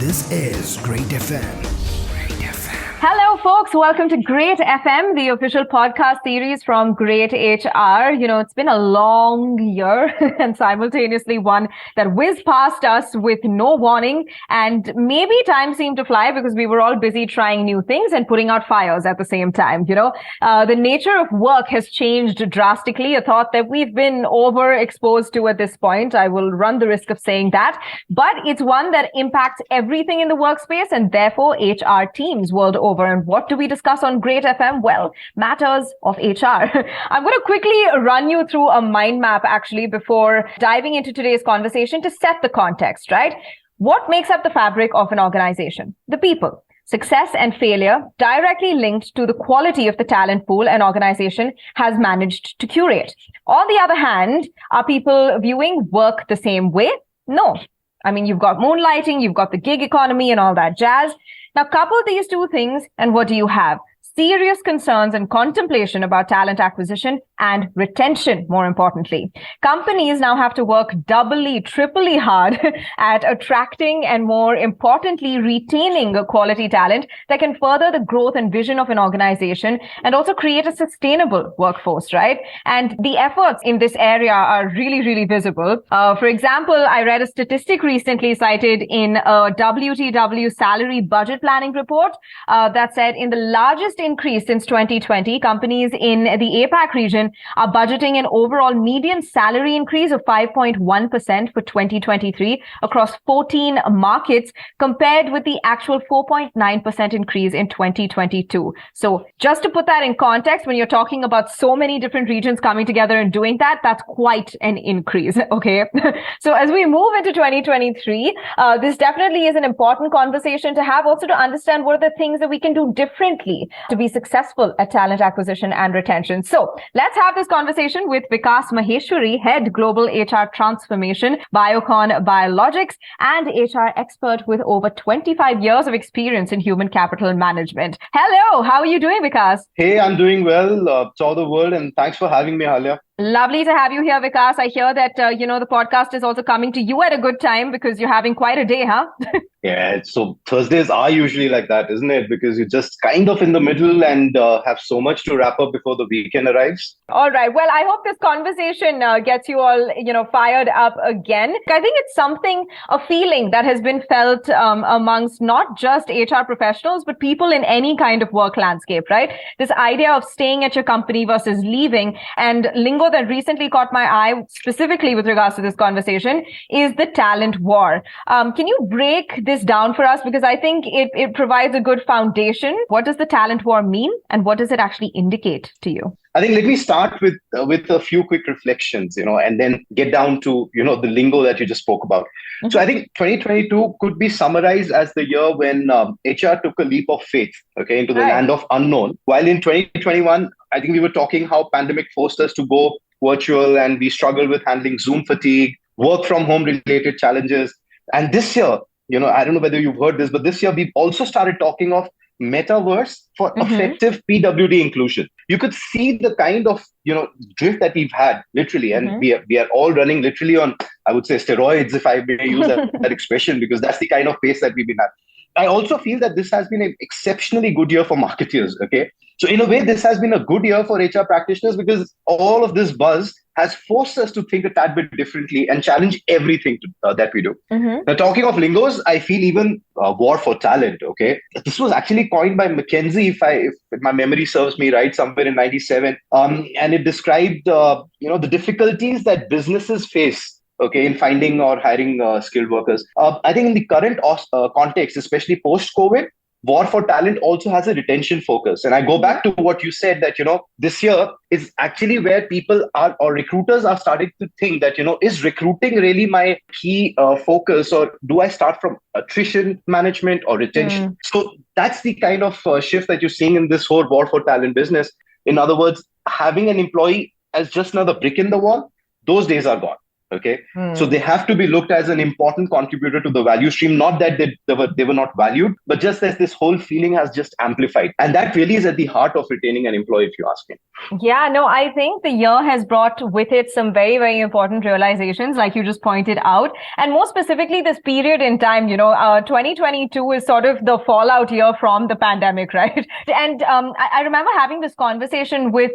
This is Great FM. Hello, folks. Welcome to Great FM, the official podcast series from Great HR. You know, it's been a long year and simultaneously one that whizzed past us with no warning. And maybe time seemed to fly because we were all busy trying new things and putting out fires at the same time. You know, the nature of work has changed drastically, a thought that we've been overexposed to at this point. I will run the risk of saying that, but it's one that impacts everything in the workspace and therefore HR teams world over. And what do we discuss on Great FM? Well, matters of HR. I'm going to quickly run you through a mind map actually before diving into today's conversation to set the context, right? What makes up the fabric of an organization? The people. Success and failure directly linked to the quality of the talent pool an organization has managed to curate. On the other hand, are people viewing work the same way? No. I mean, you've got moonlighting, you've got the gig economy and all that jazz. Now, couple these two things, and what do you have? Serious concerns and contemplation about talent acquisition and retention, more importantly. Companies now have to work doubly, triply hard at attracting and, more importantly, retaining a quality talent that can further the growth and vision of an organization and also create a sustainable workforce, right? And the efforts in this area are really, really visible. For example, I read a statistic recently cited in a WTW salary budget planning report that said in the largest increase since 2020, companies in the APAC region are budgeting an overall median salary increase of 5.1% for 2023 across 14 markets compared with the actual 4.9% increase in 2022. So just to put that in context, when you're talking about so many different regions coming together and doing that, that's quite an increase, okay? So as we move into 2023, this definitely is an important conversation to have, also to understand what are the things that we can do differently to be successful at talent acquisition and retention. So let's have this conversation with Vikas Maheshwary, Head Global HR Transformation, Biocon Biologics, and HR expert with over 25 years of experience in human capital management. Hello, how are you doing, Vikas? Hey, I'm doing well. Saw the world, and thanks for having me, Halya. Lovely to have you here, Vikas. I hear that, the podcast is also coming to you at a good time because you're having quite a day, huh? Yeah, so Thursdays are usually like that, isn't it? Because you're just kind of in the middle and have so much to wrap up before the weekend arrives. All right. Well, I hope this conversation gets you all, fired up again. I think it's a feeling that has been felt amongst not just HR professionals, but people in any kind of work landscape, right? This idea of staying at your company versus leaving, and lingo that recently caught my eye, specifically with regards to this conversation, is the talent war. Can you break this down for us? Because I think it provides a good foundation. What does the talent war mean, and what does it actually indicate to you? I think let me start with a few quick reflections, and then get down to, the lingo that you just spoke about. Mm-hmm. So I think 2022 could be summarized as the year when HR took a leap of faith, into the land of unknown. While in 2021, I think we were talking how pandemic forced us to go virtual and we struggled with handling Zoom fatigue, work from home related challenges. And this year, I don't know whether you've heard this, but this year we've also started talking of metaverse for effective PWD inclusion. You could see the kind of, drift that we've had literally, and we are all running literally on, I would say, steroids, if I may use that expression, because that's the kind of pace that we've been at. I also feel that this has been an exceptionally good year for marketeers, okay? So in a way, this has been a good year for HR practitioners because all of this buzz has forced us to think a tad bit differently and challenge everything that we do. Now, talking of lingos, I feel even war for talent, okay? This was actually coined by McKinsey, if my memory serves me right, somewhere in 97. And it described, the difficulties that businesses face, in finding or hiring skilled workers. I think in the current context, especially post-COVID, war for talent also has a retention focus. And I go back to what you said that, this year is actually where people are, or recruiters are starting to think that, is recruiting really my key focus, or do I start from attrition management or retention? So that's the kind of shift that you're seeing in this whole war for talent business. In other words, having an employee as just another brick in the wall, those days are gone. Okay. So they have to be looked as an important contributor to the value stream, not that they were not valued, but just as this whole feeling has just amplified. And that really is at the heart of retaining an employee, if you ask me. Yeah, no, I think the year has brought with it some very, very important realizations, like you just pointed out. And more specifically, this period in time, 2022 is sort of the fallout year from the pandemic, right? And I remember having this conversation with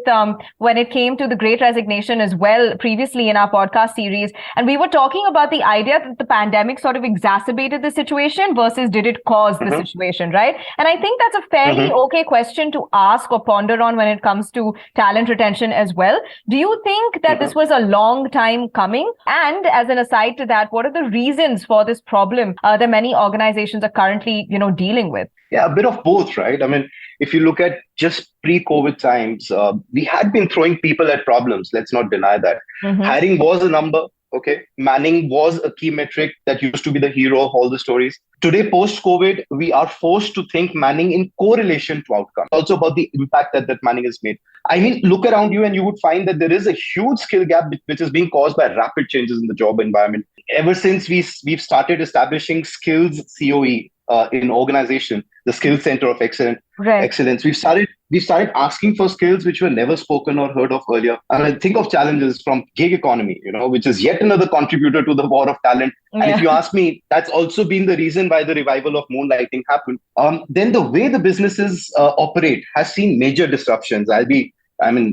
when it came to the Great Resignation as well previously in our podcast series. And we were talking about the idea that the pandemic sort of exacerbated the situation versus did it cause the situation, right? And I think that's a fairly okay question to ask or ponder on when it comes to talent retention as well. Do you think that this was a long time coming? And as an aside to that, what are the reasons for this problem that many organizations are currently, dealing with? Yeah, a bit of both, right? I mean, if you look at just pre-COVID times, we had been throwing people at problems. Let's not deny that. Hiring was a number. Okay. Manning was a key metric that used to be the hero of all the stories. Today, post-COVID, we are forced to think Manning in correlation to outcome. Also about the impact that Manning has made. I mean, look around you and you would find that there is a huge skill gap which is being caused by rapid changes in the job environment. Ever since we've started establishing skills COE in organization, the Skills Center of Excellence, we've started asking for skills which were never spoken or heard of earlier. And I think of challenges from gig economy, which is yet another contributor to the war of talent. And if you ask me, that's also been the reason why the revival of moonlighting happened. Then the way the businesses operate has seen major disruptions. This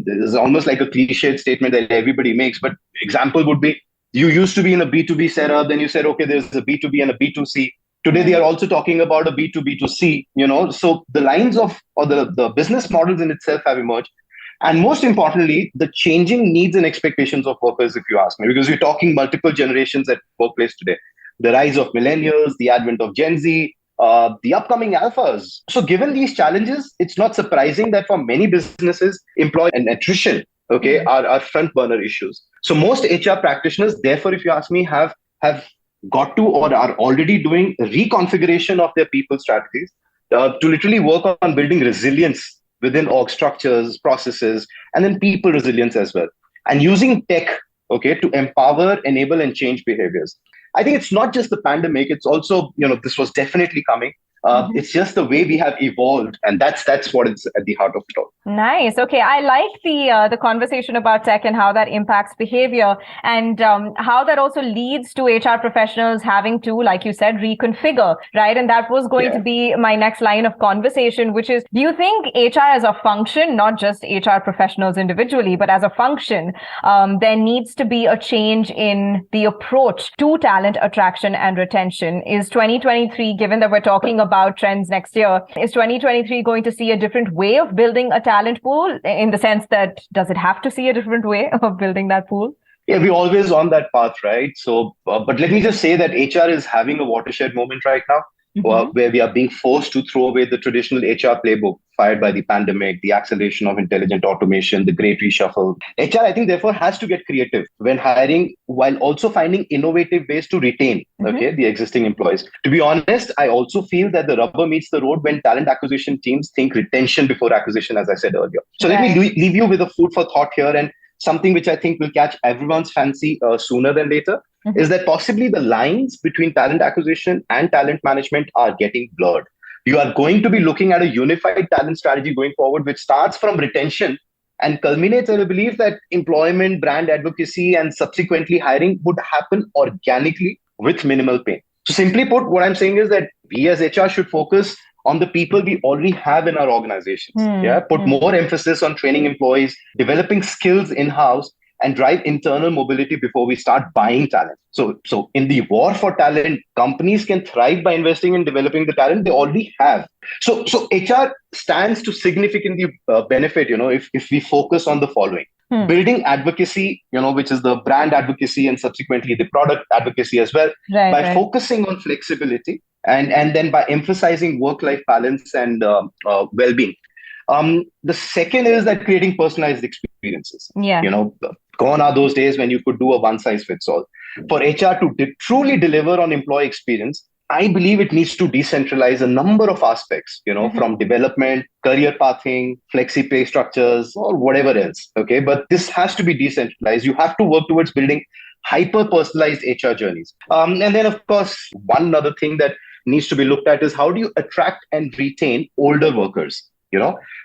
is almost like a cliched statement that everybody makes, but example would be, you used to be in a B2B setup, then you said, okay, there's a B2B and a B2C. Today, they are also talking about a B2B2C, so the lines of, or the business models in itself have emerged. And most importantly, the changing needs and expectations of workers, if you ask me, because we're talking multiple generations at workplace today. The rise of millennials, the advent of Gen Z, the upcoming alphas. So given these challenges, it's not surprising that for many businesses, employee and attrition, are front burner issues. So most HR practitioners, therefore, if you ask me, have got to or are already doing reconfiguration of their people strategies to literally work on building resilience within org structures, processes, and then people resilience as well. And using tech, to empower, enable, and change behaviors. I think it's not just the pandemic, it's also, this was definitely coming. It's just the way we have evolved, and that's what is at the heart of it all. Nice. Okay, I like the conversation about tech and how that impacts behavior, and how that also leads to HR professionals having to, like you said, reconfigure, right? And that was going to be my next line of conversation, which is: do you think HR as a function, not just HR professionals individually, but as a function, there needs to be a change in the approach to talent attraction and retention? Is 2023, given that we're talking about trends next year, is 2023 going to see a different way of building a talent pool, in the sense that, does it have to see a different way of building that pool? Yeah, we're always on that path, right? So, but let me just say that HR is having a watershed moment right now, where we are being forced to throw away the traditional HR playbook fired by the pandemic, the acceleration of intelligent automation, the great reshuffle. HR, I think, therefore, has to get creative when hiring, while also finding innovative ways to retain the existing employees. To be honest, I also feel that the rubber meets the road when talent acquisition teams think retention before acquisition, as I said earlier. So let me leave you with a food for thought here, and something which I think will catch everyone's fancy sooner than later, is that possibly the lines between talent acquisition and talent management are getting blurred. You are going to be looking at a unified talent strategy going forward, which starts from retention and culminates in a belief that employment, brand advocacy, and subsequently hiring would happen organically with minimal pain. So simply put, what I'm saying is that we as HR should focus on the people we already have in our organizations. Put more emphasis on training employees, developing skills in-house, and drive internal mobility before we start buying talent. So in the war for talent, companies can thrive by investing in developing the talent they already have. So HR stands to significantly benefit, if we focus on the following. Building advocacy, which is the brand advocacy and subsequently the product advocacy as well, by focusing on flexibility and then by emphasizing work-life balance and well-being. The second is that creating personalized experiences. Gone are those days when you could do a one-size-fits-all. For HR to truly deliver on employee experience, I believe it needs to decentralize a number of aspects, from development, career pathing, flexi pay structures, or whatever else. But this has to be decentralized. You have to work towards building hyper personalized HR journeys. And then, of course, one other thing that needs to be looked at is how do you attract and retain older workers?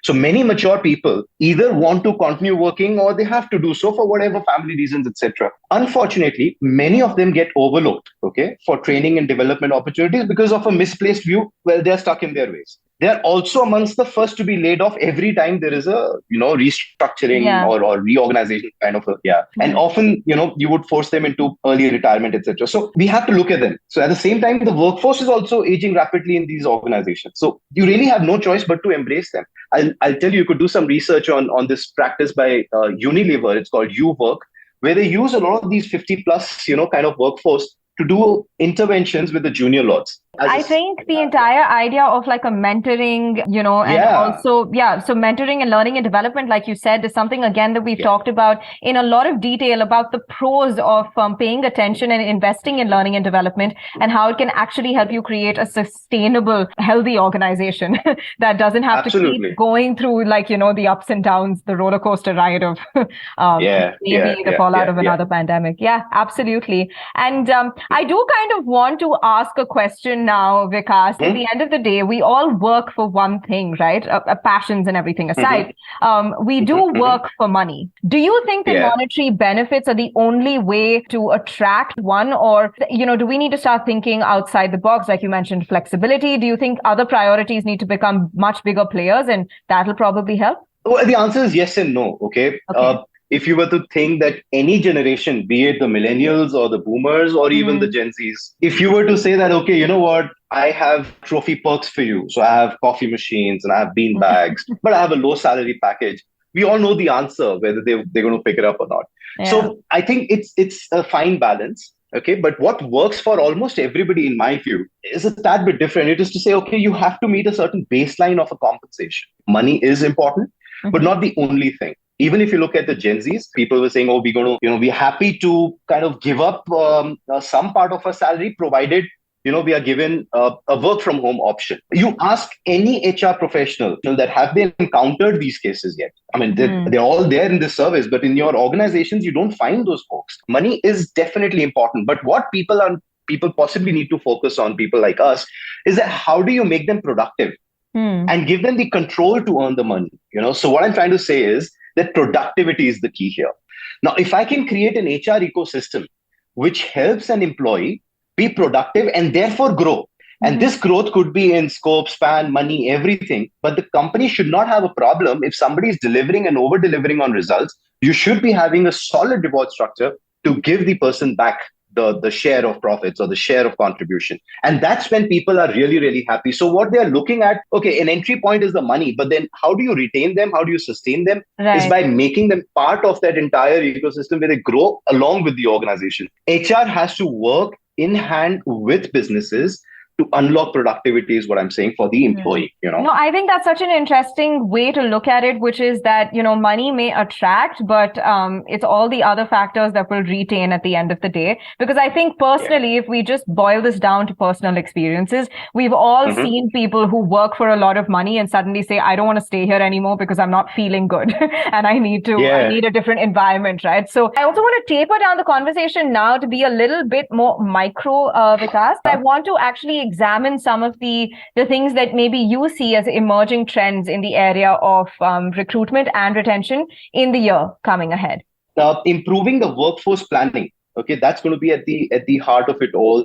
So many mature people either want to continue working or they have to do so for whatever family reasons, etc. Unfortunately, many of them get overlooked, okay, for training and development opportunities because of a misplaced view. Well, they're stuck in their ways. They're also amongst the first to be laid off every time there is a, restructuring or reorganization kind of And often, you would force them into early retirement, etc. So we have to look at them. So at the same time, the workforce is also aging rapidly in these organizations. So you really have no choice but to embrace them. I'll tell you could do some research on this practice by Unilever. It's called UWork, where they use a lot of these 50 plus, kind of workforce to do interventions with the junior lords. I think the entire idea of like a mentoring, and also, so mentoring and learning and development, like you said, is something again that we've talked about in a lot of detail about the pros of paying attention and investing in learning and development and how it can actually help you create a sustainable, healthy organization that doesn't have to keep going through like, the ups and downs, the roller coaster ride of maybe the fallout of another pandemic. Yeah, absolutely. And I do kind of want to ask a question now, Vikas. At the end of the day, we all work for one thing, right? Passions and everything aside. We do work for money. Do you think that monetary benefits are the only way to attract one? Or, do we need to start thinking outside the box? Like you mentioned, flexibility. Do you think other priorities need to become much bigger players and that'll probably help? Well, the answer is yes and no. Okay. If you were to think that any generation, be it the millennials or the boomers or even the Gen Zs, if you were to say that, okay, you know what, I have trophy perks for you. So I have coffee machines and I have bean bags, but I have a low salary package. We all know the answer, whether they're going to pick it up or not. Yeah. So I think it's a fine balance. Okay, but what works for almost everybody, in my view, is a tad bit different. It is to say, okay, you have to meet a certain baseline of a compensation. Money is important, but not the only thing. Even if you look at the Gen Zs, people were saying, we're going to, we're happy to kind of give up some part of our salary, provided, we are given a work from home option. You ask any HR professional that have they encountered these cases yet? I mean, they're all there in this service, but in your organizations, you don't find those folks. Money is definitely important. But what people possibly need to focus on, people like us, is that how do you make them productive and give them the control to earn the money? So what I'm trying to say is, that productivity is the key here. Now, if I can create an HR ecosystem which helps an employee be productive and therefore grow, and this growth could be in scope, span, money, everything, but the company should not have a problem if somebody is delivering and over-delivering on results. You should be having a solid reward structure to give the person back the share of profits or the share of contribution. And that's when people are really, really happy. So what they're looking at, okay, an entry point is the money, but then how do you retain them? How do you sustain them? Is by making them part of that entire ecosystem where they grow along with the organization. HR has to work in hand with businesses to unlock productivity is what I'm saying for the employee, No, I think that's such an interesting way to look at it, which is that, money may attract, but it's all the other factors that will retain at the end of the day. Because I think personally, if we just boil this down to personal experiences, we've all seen people who work for a lot of money and suddenly say, I don't want to stay here anymore because I'm not feeling good and I need a different environment, right? So I also want to taper down the conversation now to be a little bit more micro, Vikas. I want to actually examine some of the things that maybe you see as emerging trends in the area of recruitment and retention in the year coming ahead. Improving the workforce planning. Okay, that's going to be at the heart of it all.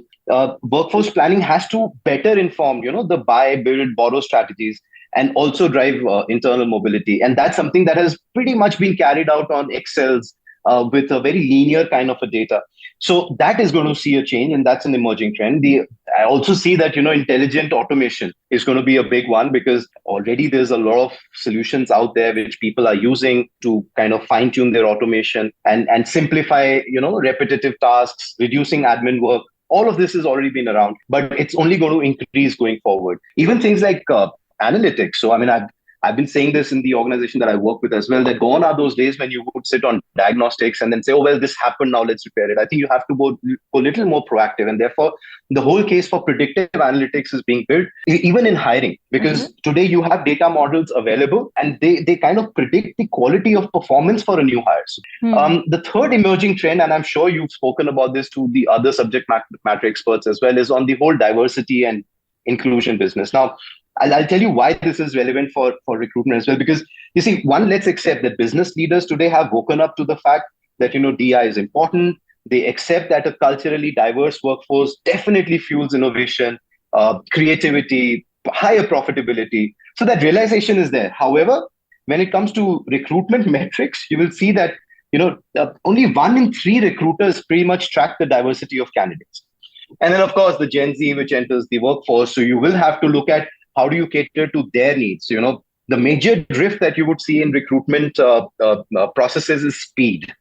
Workforce planning has to better inform, the buy, build, borrow strategies and also drive internal mobility. And that's something that has pretty much been carried out on Excels with a very linear kind of a data. So that is going to see a change, and that's an emerging trend. I also see that, intelligent automation is going to be a big one, because already there's a lot of solutions out there which people are using to kind of fine tune their automation and simplify, repetitive tasks, reducing admin work. All of this has already been around, but it's only going to increase going forward. Even things like analytics. So, I've been saying this in the organization that I work with as well, that gone are those days when you would sit on diagnostics and then say, oh, well, this happened, now let's repair it. I think you have to go a little more proactive. And therefore, the whole case for predictive analytics is being built, even in hiring, because today you have data models available and they kind of predict the quality of performance for a new hire. So, the third emerging trend, and I'm sure you've spoken about this to the other subject matter experts as well, is on the whole diversity and inclusion business. Now, I'll tell you why this is relevant for recruitment as well, because you see, one, let's accept that business leaders today have woken up to the fact that, DI is important. They accept that a culturally diverse workforce definitely fuels innovation, creativity, higher profitability. So that realization is there. However, when it comes to recruitment metrics, you will see that, only 1 in 3 recruiters pretty much track the diversity of candidates. And then, of course, the Gen Z, which enters the workforce. So you will have to look at how do you cater to their needs. The major drift that you would see in recruitment processes is speed,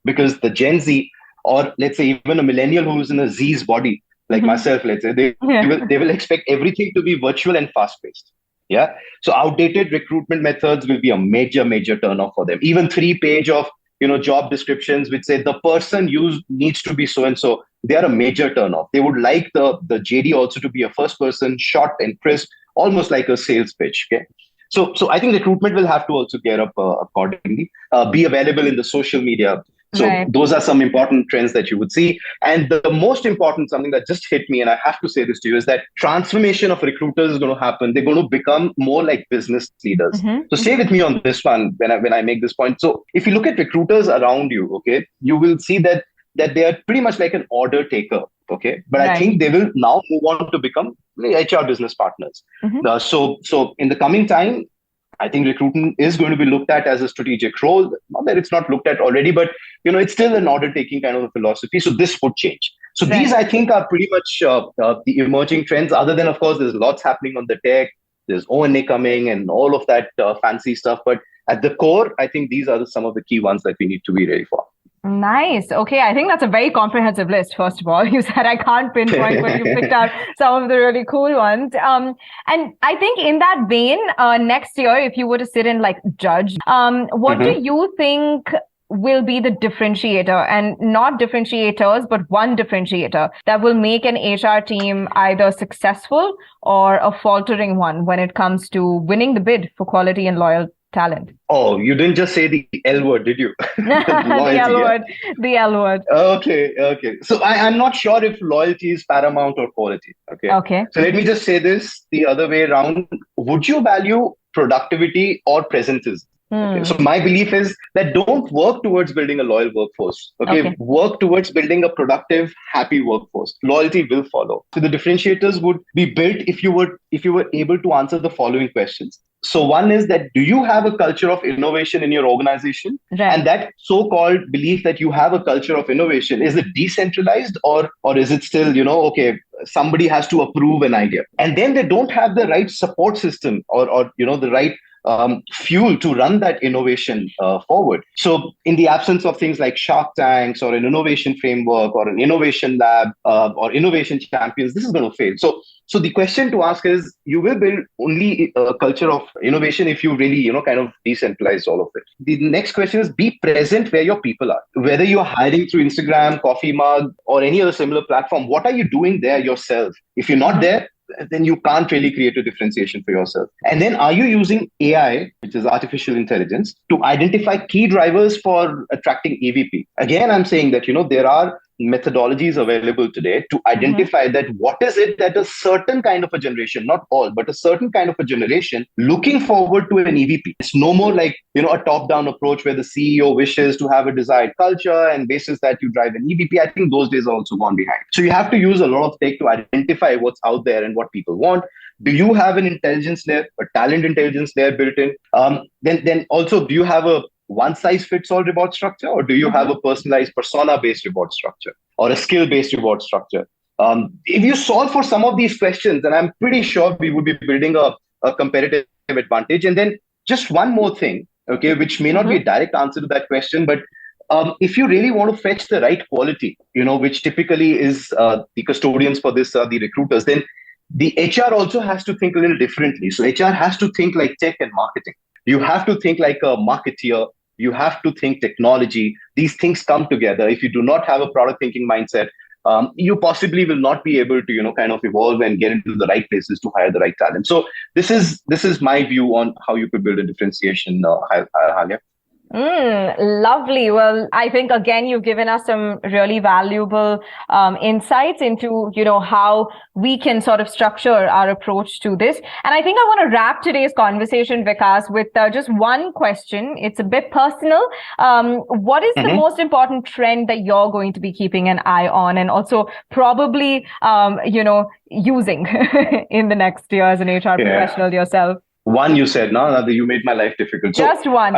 because the Gen Z, or let's say even a millennial who's in a Z's body, like myself, let's say, they will expect everything to be virtual and fast-paced. Yeah. So outdated recruitment methods will be a major turnoff for them. Even 3-page of job descriptions which say the person used needs to be so and so, they are a major turnoff. They would like the JD also to be a first person, short and crisp, almost like a sales pitch. Okay. So I think recruitment will have to also gear up accordingly, be available in the social media. So those are some important trends that you would see. And the most important, something that just hit me, and I have to say this to you, is that transformation of recruiters is going to happen. They're going to become more like business leaders. So stay with me on this one when I make this point. So if you look at recruiters around you, okay, you will see that they are pretty much like an order taker. Okay. But I think they will now move on to become HR business partners. So in the coming time, I think recruitment is going to be looked at as a strategic role. Not that it's not looked at already, but it's still an order-taking kind of a philosophy. So this would change. So these, I think, are pretty much the emerging trends. Other than, of course, there's lots happening on the tech. There's O&A coming and all of that fancy stuff. But at the core, I think these are some of the key ones that we need to be ready for. Nice. Okay. I think that's a very comprehensive list, first of all. You said I can't pinpoint, but you picked out some of the really cool ones. And I think in that vein, next year, if you were to sit and judge, what do you think will be the differentiator, and not differentiators, but one differentiator that will make an HR team either successful or a faltering one when it comes to winning the bid for quality and loyal talent? Oh, you didn't just say the L word, did you? The L word. Okay. So I'm not sure if loyalty is paramount or quality. Okay. So let me just say this the other way around. Would you value productivity or presentism? Okay. So my belief is that don't work towards building a loyal workforce. Okay. Work towards building a productive, happy workforce. Loyalty will follow. So the differentiators would be built if you were able to answer the following questions. So one is that, do you have a culture of innovation in your organization? And that so-called belief that you have a culture of innovation, is it decentralized or is it still, somebody has to approve an idea? And then they don't have the right support system or the right fuel to run that innovation forward. So in the absence of things like Shark Tanks or an innovation framework or an innovation lab or innovation champions, this is going to fail. So the question to ask is, you will build only a culture of innovation if you really, kind of decentralize all of it. The next question is, be present where your people are. Whether you're hiring through Instagram, Coffee Mug, or any other similar platform, what are you doing there yourself? If you're not there, then you can't really create a differentiation for yourself. And then, are you using AI, which is artificial intelligence, to identify key drivers for attracting EVP? Again, I'm saying that, there are methodologies available today to identify that what is it that a certain kind of a generation, not all, but a certain kind of a generation looking forward to an EVP. It's no more like, a top-down approach where the CEO wishes to have a desired culture and basis that you drive an EVP. I think those days are also gone behind. So you have to use a lot of tech to identify what's out there and what people want. Do you have an intelligence layer, a talent intelligence layer built in? Then also, do you have a one-size-fits-all reward structure, or do you have a personalized persona-based reward structure or a skill-based reward structure? If you solve for some of these questions, then I'm pretty sure we would be building a competitive advantage. And then just one more thing, okay, which may not be a direct answer to that question, but if you really want to fetch the right quality, which typically is the custodians for this, the recruiters, then the HR also has to think a little differently. So HR has to think like tech and marketing. You have to think like a marketeer. You have to think technology. These things come together. If you do not have a product thinking mindset, you possibly will not be able to, kind of evolve and get into the right places to hire the right talent. So this is my view on how you could build a differentiation, Halia. Lovely. Well, I think again you've given us some really valuable insights into how we can sort of structure our approach to this. And I think I want to wrap today's conversation, Vikas, with just one question. It's a bit personal. What is the most important trend that you're going to be keeping an eye on, and also probably using in the next year as an HR professional yourself? One, you said, no, you made my life difficult. So, just one.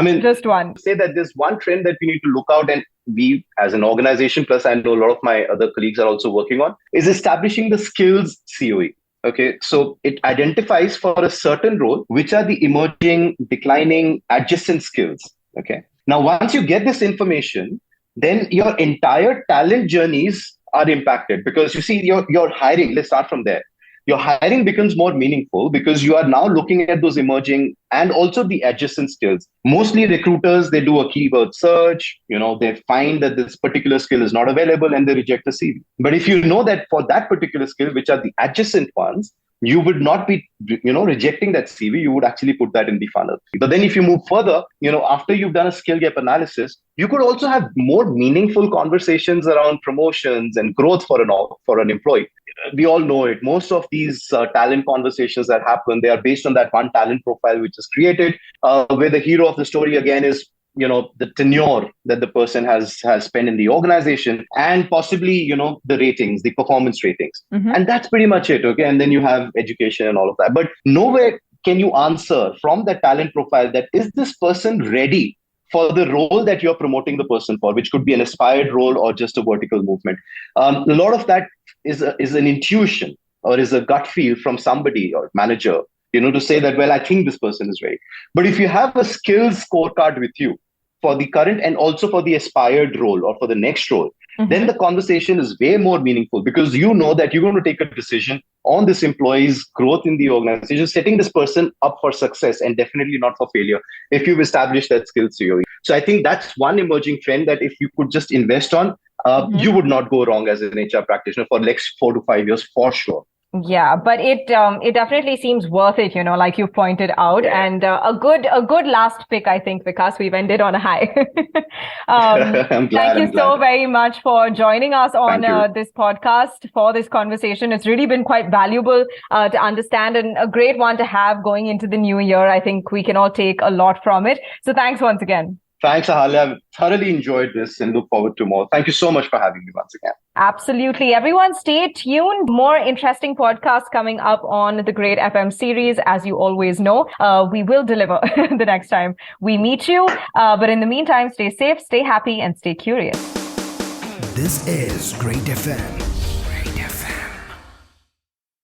Say that there's one trend that we need to look out, and we as an organization, plus I know a lot of my other colleagues are also working on, is establishing the skills COE. Okay, so it identifies for a certain role, which are the emerging, declining, adjacent skills. Okay. Now, once you get this information, then your entire talent journeys are impacted, because you see your hiring, let's start from there. Your hiring becomes more meaningful because you are now looking at those emerging and also the adjacent skills. Mostly recruiters, they do a keyword search, they find that this particular skill is not available and they reject the CV. But if you know that for that particular skill, which are the adjacent ones, you would not be, rejecting that CV. You would actually put that in the funnel. But then if you move further, after you've done a skill gap analysis, you could also have more meaningful conversations around promotions and growth for an employee. We all know it. Most of these talent conversations that happen, they are based on that one talent profile which is created, where the hero of the story again is the tenure that the person has spent in the organization, and possibly the ratings, the performance ratings, and that's pretty much it. Okay, and then you have education and all of that, but nowhere can you answer from that talent profile that is this person ready for the role that you're promoting the person for, which could be an aspired role or just a vertical movement. A lot of that is an intuition or is a gut feel from somebody or manager, to say that, well, I think this person is ready. But if you have a skills scorecard with you for the current and also for the aspired role or for the next role, then the conversation is way more meaningful, because you know that you're going to take a decision on this employee's growth in the organization, setting this person up for success and definitely not for failure if you've established that skills COE. So I think that's one emerging trend that if you could just invest on, you would not go wrong as an HR practitioner for the next 4 to 5 years for sure. Yeah, but it definitely seems worth it, like you pointed out, and a good last pick, I think, Vikas. We've ended on a high. I'm glad. Thank you so very much for joining us on this podcast for this conversation. It's really been quite valuable to understand, and a great one to have going into the new year. I think we can all take a lot from it. So thanks once again. Thanks, Ahalya. I've thoroughly enjoyed this and look forward to more. Thank you so much for having me once again. Absolutely. Everyone stay tuned. More interesting podcasts coming up on the Great FM series. As you always know, we will deliver the next time we meet you. But in the meantime, stay safe, stay happy, and stay curious. This is Great FM.